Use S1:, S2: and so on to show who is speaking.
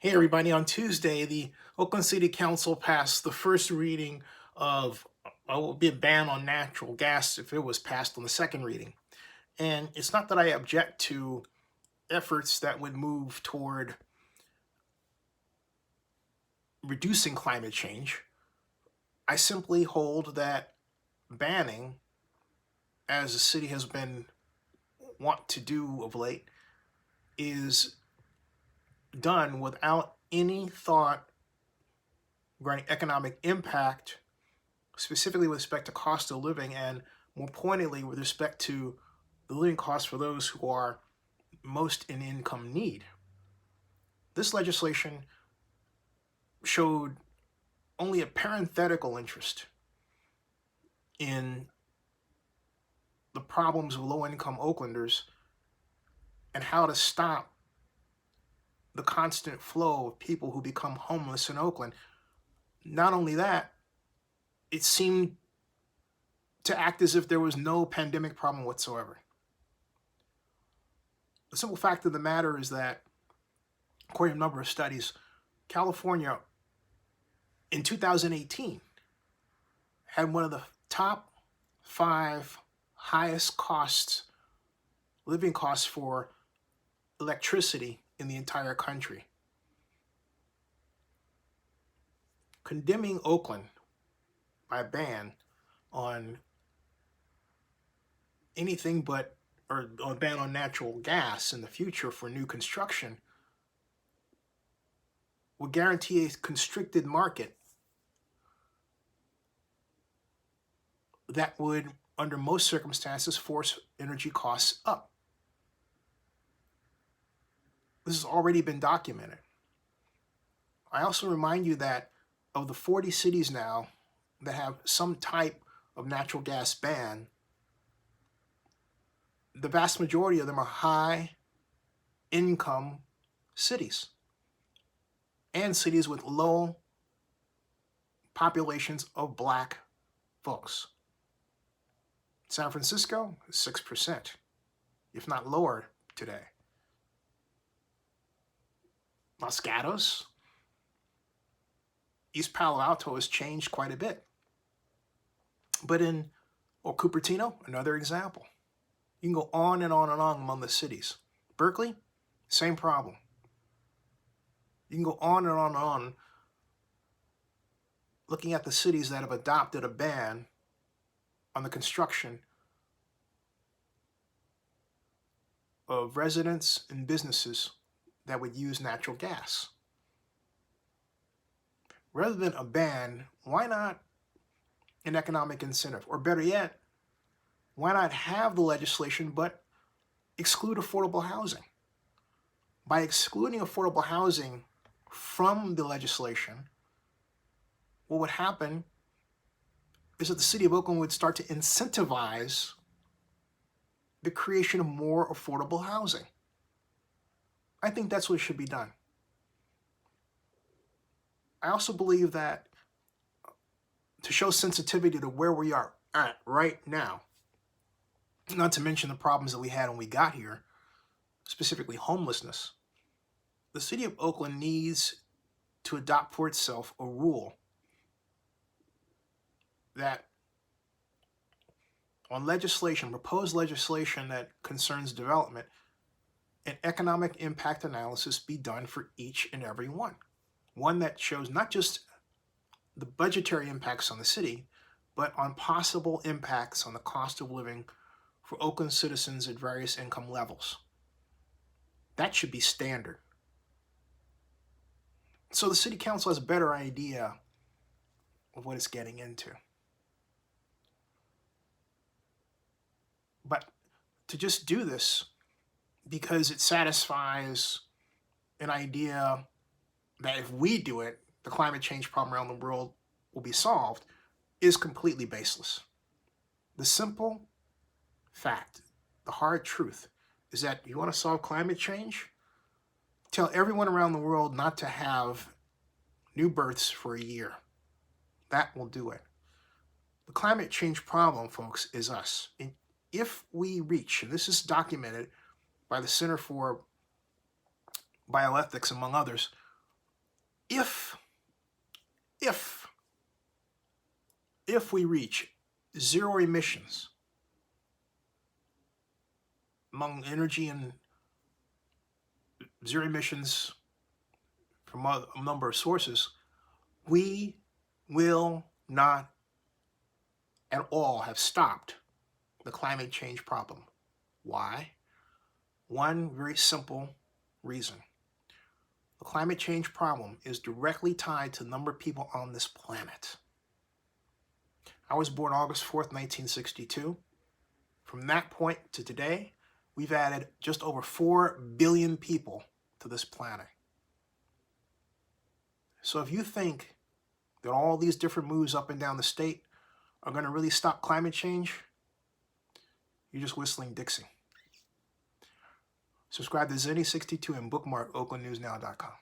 S1: Hey everybody, on Tuesday, the Oakland City Council passed the first reading of what would be a ban on natural gas if it was passed on the second reading. And it's not that I object to efforts that would move toward reducing climate change. I simply hold that banning, as the city has been want to do of late, is done without any thought regarding economic impact, specifically with respect to cost of living, and more pointedly with respect to the living costs for those who are most in income need. This legislation showed only a parenthetical interest in the problems of low-income Oaklanders and how to stop the constant flow of people who become homeless in Oakland. Not only that, it seemed to act as if there was no pandemic problem whatsoever. The simple fact of the matter is that, according to a number of studies, California in 2018 had one of the top 5 highest living costs for electricity in the entire country. Condemning Oakland by a ban on anything but, or a ban on natural gas in the future for new construction would guarantee a constricted market that would, under most circumstances, force energy costs up. This has already been documented. I also remind you that of the 40 cities now that have some type of natural gas ban, the vast majority of them are high-income cities and cities with low populations of Black folks. San Francisco, 6%, if not lower today. Los Gatos, East Palo Alto has changed quite a bit. But Cupertino, another example. You can go on and on and on among the cities. Berkeley, same problem. You can go on and on and on looking at the cities that have adopted a ban on the construction of residents and businesses that would use natural gas. Rather than a ban, why not an economic incentive? Or better yet, why not have the legislation but exclude affordable housing? By excluding affordable housing from the legislation, what would happen is that the city of Oakland would start to incentivize the creation of more affordable housing. I think that's what should be done. I also believe that to show sensitivity to where we are at right now, not to mention the problems that we had when we got here, specifically homelessness, the city of Oakland needs to adopt for itself a rule that on legislation, proposed legislation that concerns development, an economic impact analysis be done for each and every one. One that shows not just the budgetary impacts on the city, but on possible impacts on the cost of living for Oakland citizens at various income levels. That should be standard. So the city council has a better idea of what it's getting into. But to just do this because it satisfies an idea that if we do it, the climate change problem around the world will be solved is completely baseless. The simple fact, the hard truth, is that you want to solve climate change? Tell everyone around the world not to have new births for a year. That will do it. The climate change problem, folks, is us. And if we reach, and this is documented by the Center for Bioethics, among others, if if we reach zero emissions among energy and zero emissions from a number of sources, we will not at all have stopped the climate change problem. Why? One very simple reason. The climate change problem is directly tied to the number of people on this planet. I was born August 4th, 1962. From that point to today, we've added just over 4 billion people to this planet. So if you think that all these different moves up and down the state are going to really stop climate change, you're just whistling Dixie. Subscribe to Zenny62 and bookmark oaklandnewsnow.com.